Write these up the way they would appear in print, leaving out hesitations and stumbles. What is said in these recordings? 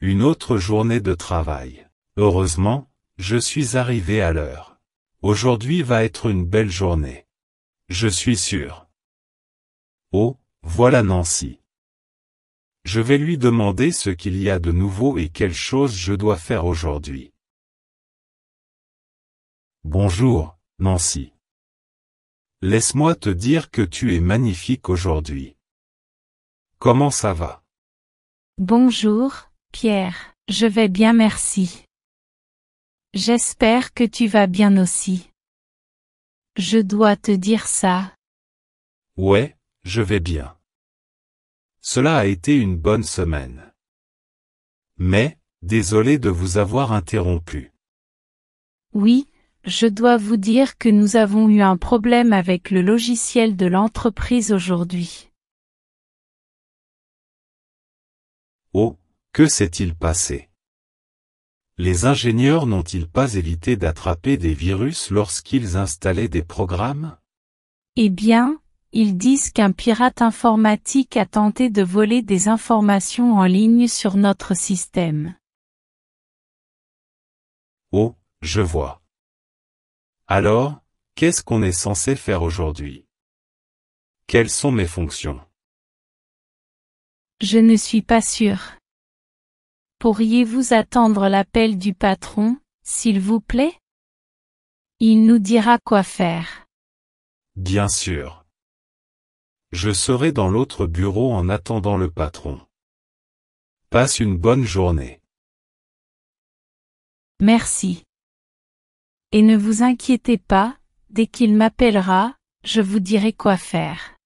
une autre journée de travail. Heureusement, je suis arrivé à l'heure. Aujourd'hui va être une belle journée. Je suis sûr. Oh, voilà Nancy. Je vais lui demander ce qu'il y a de nouveau et quelle chose je dois faire aujourd'hui. Bonjour, Nancy. Laisse-moi te dire que tu es magnifique aujourd'hui. Comment ça va? Bonjour, Pierre, je vais bien merci. J'espère que tu vas bien aussi. Je dois te dire ça. Ouais, je vais bien. Cela a été une bonne semaine. Mais, désolé de vous avoir interrompu. Oui, je dois vous dire que nous avons eu un problème avec le logiciel de l'entreprise aujourd'hui. Oh, que s'est-il passé? Les ingénieurs n'ont-ils pas évité d'attraper des virus lorsqu'ils installaient des programmes? Eh bien, ils disent qu'un pirate informatique a tenté de voler des informations en ligne sur notre système. Oh, je vois. Alors, qu'est-ce qu'on est censé faire aujourd'hui? Quelles sont mes fonctions? Je ne suis pas sûr. Pourriez-vous attendre l'appel du patron, s'il vous plaît? Il nous dira quoi faire. Bien sûr. Je serai dans l'autre bureau en attendant le patron. Passe une bonne journée. Merci. Et ne vous inquiétez pas, dès qu'il m'appellera, je vous dirai quoi faire.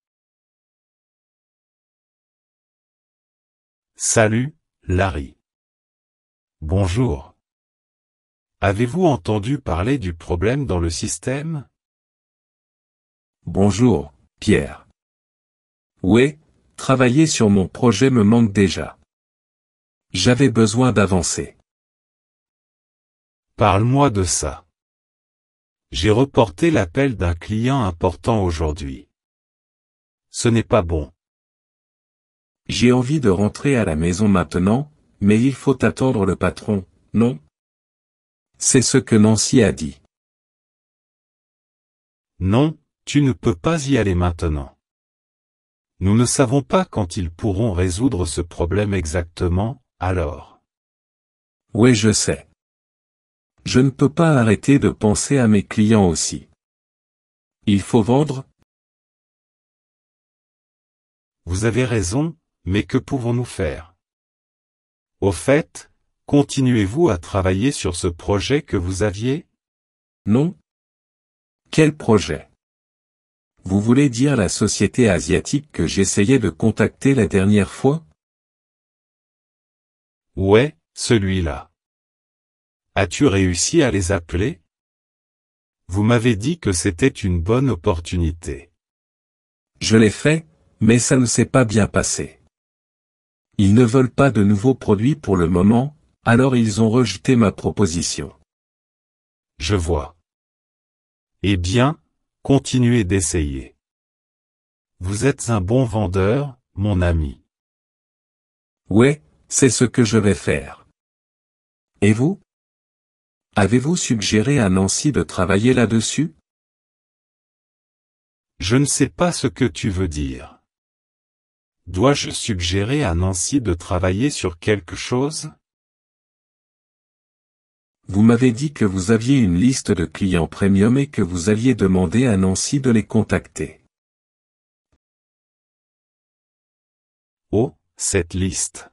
Salut, Larry. Bonjour. Avez-vous entendu parler du problème dans le système? Bonjour, Pierre. Ouais, travailler sur mon projet me manque déjà. J'avais besoin d'avancer. Parle-moi de ça. J'ai reporté l'appel d'un client important aujourd'hui. Ce n'est pas bon. J'ai envie de rentrer à la maison maintenant, mais il faut attendre le patron, non? C'est ce que Nancy a dit. Non, tu ne peux pas y aller maintenant. Nous ne savons pas quand ils pourront résoudre ce problème exactement, alors. Ouais, je sais. Je ne peux pas arrêter de penser à mes clients aussi. Il faut vendre? Vous avez raison, mais que pouvons-nous faire? Au fait, continuez-vous à travailler sur ce projet que vous aviez? Non? Quel projet? Vous voulez dire la société asiatique que j'essayais de contacter la dernière fois? Ouais, celui-là. As-tu réussi à les appeler? Vous m'avez dit que c'était une bonne opportunité. Je l'ai fait, mais ça ne s'est pas bien passé. Ils ne veulent pas de nouveaux produits pour le moment, alors ils ont rejeté ma proposition. Je vois. Eh bien, continuez d'essayer. Vous êtes un bon vendeur, mon ami. Ouais, c'est ce que je vais faire. Et vous? Avez-vous suggéré à Nancy de travailler là-dessus? Je ne sais pas ce que tu veux dire. Dois-je suggérer à Nancy de travailler sur quelque chose? Vous m'avez dit que vous aviez une liste de clients premium et que vous alliez demander à Nancy de les contacter. Oh, cette liste.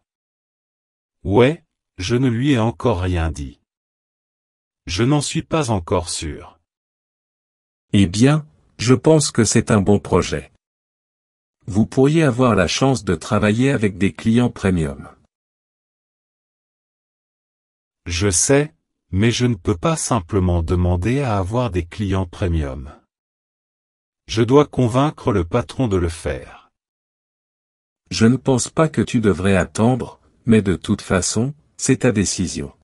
Ouais, je ne lui ai encore rien dit. Je n'en suis pas encore sûr. Eh bien, je pense que c'est un bon projet. Vous pourriez avoir la chance de travailler avec des clients premium. Je sais, mais je ne peux pas simplement demander à avoir des clients premium. Je dois convaincre le patron de le faire. Je ne pense pas que tu devrais attendre, mais de toute façon, c'est ta décision.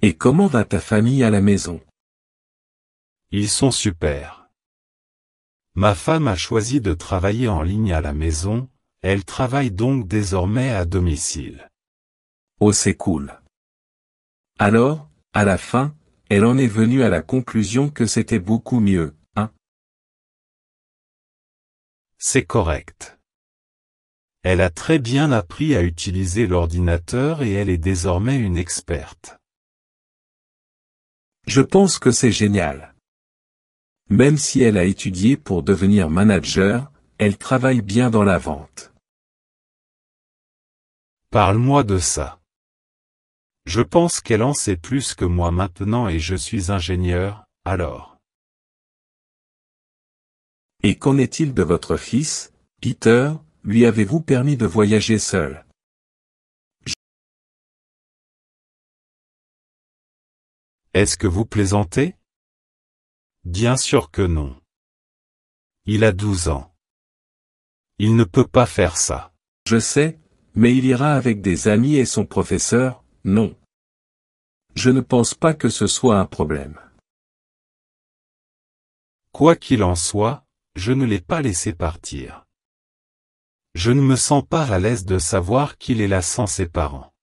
Et comment va ta famille à la maison? Ils sont super. Ma femme a choisi de travailler en ligne à la maison, elle travaille donc désormais à domicile. Oh, c'est cool. Alors, à la fin, elle en est venue à la conclusion que c'était beaucoup mieux, hein? C'est correct. Elle a très bien appris à utiliser l'ordinateur et elle est désormais une experte. Je pense que c'est génial. Même si elle a étudié pour devenir manager, elle travaille bien dans la vente. Parle-moi de ça. Je pense qu'elle en sait plus que moi maintenant et je suis ingénieur, alors. Et qu'en est-il de votre fils, Peter, lui avez-vous permis de voyager seul? Est-ce que vous plaisantez? Bien sûr que non. Il a 12 ans. Il ne peut pas faire ça. Je sais, mais il ira avec des amis et son professeur, non. Je ne pense pas que ce soit un problème. Quoi qu'il en soit, je ne l'ai pas laissé partir. Je ne me sens pas à l'aise de savoir qu'il est là sans ses parents.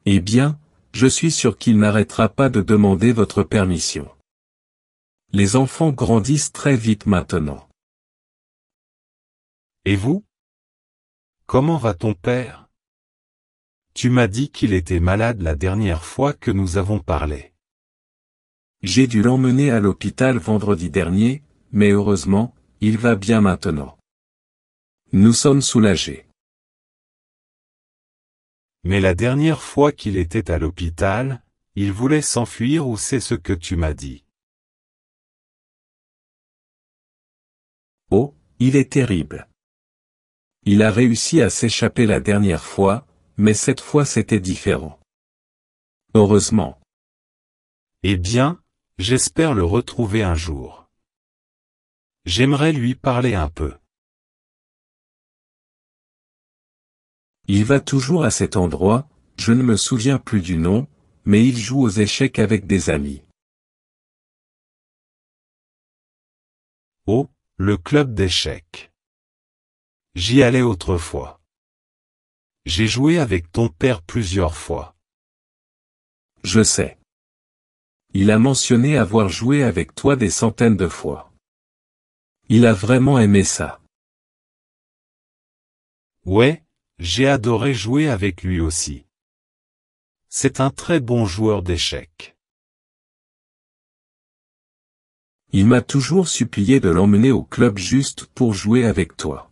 Eh bien, je suis sûr qu'il n'arrêtera pas de demander votre permission. Les enfants grandissent très vite maintenant. Et vous? Comment va ton père? Tu m'as dit qu'il était malade la dernière fois que nous avons parlé. J'ai dû l'emmener à l'hôpital vendredi dernier, mais heureusement, il va bien maintenant. Nous sommes soulagés. Mais la dernière fois qu'il était à l'hôpital, il voulait s'enfuir ou c'est ce que tu m'as dit? Oh, il est terrible. Il a réussi à s'échapper la dernière fois, mais cette fois c'était différent. Heureusement. Eh bien, j'espère le retrouver un jour. J'aimerais lui parler un peu. Il va toujours à cet endroit, je ne me souviens plus du nom, mais il joue aux échecs avec des amis. Oh, le club d'échecs. J'y allais autrefois. J'ai joué avec ton père plusieurs fois. Je sais. Il a mentionné avoir joué avec toi des centaines de fois. Il a vraiment aimé ça. Ouais, j'ai adoré jouer avec lui aussi. C'est un très bon joueur d'échecs. Il m'a toujours supplié de l'emmener au club juste pour jouer avec toi.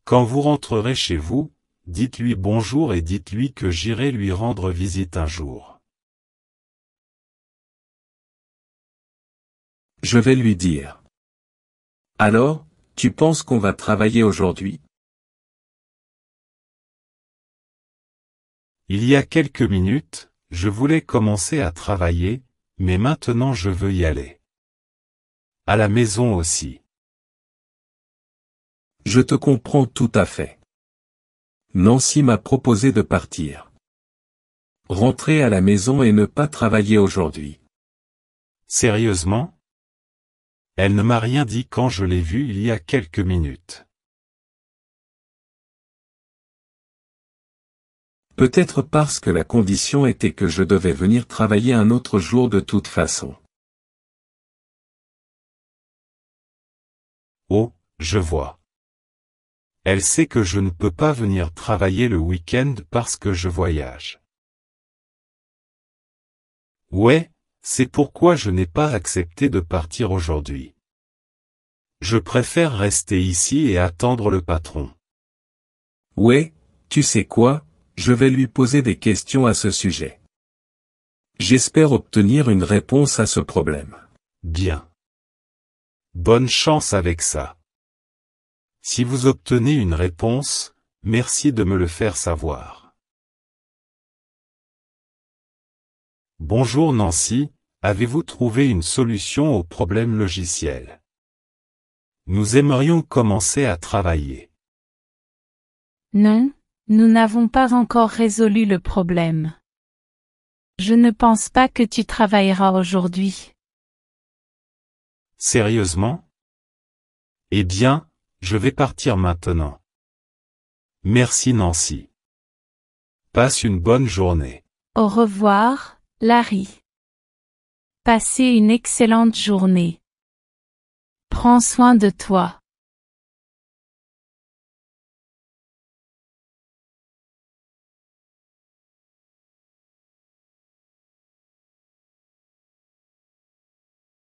Quand vous rentrerez chez vous, dites-lui bonjour et dites-lui que j'irai lui rendre visite un jour. Je vais lui dire. Alors, tu penses qu'on va travailler aujourd'hui? Il y a quelques minutes, je voulais commencer à travailler, mais maintenant je veux y aller. À la maison aussi. Je te comprends tout à fait. Nancy m'a proposé de partir. Rentrer à la maison et ne pas travailler aujourd'hui. Sérieusement? Elle ne m'a rien dit quand je l'ai vue il y a quelques minutes. Peut-être parce que la condition était que je devais venir travailler un autre jour de toute façon. Oh, je vois. Elle sait que je ne peux pas venir travailler le week-end parce que je voyage. Ouais, c'est pourquoi je n'ai pas accepté de partir aujourd'hui. Je préfère rester ici et attendre le patron. Ouais, tu sais quoi, je vais lui poser des questions à ce sujet. J'espère obtenir une réponse à ce problème. Bien. Bonne chance avec ça. Si vous obtenez une réponse, merci de me le faire savoir. Bonjour Nancy, avez-vous trouvé une solution au problème logiciel? Nous aimerions commencer à travailler. Non, nous n'avons pas encore résolu le problème. Je ne pense pas que tu travailleras aujourd'hui. Sérieusement? Eh bien, Je vais partir maintenant. Merci Nancy. Passe une bonne journée. Au revoir, Larry. Passez une excellente journée. Prends soin de toi.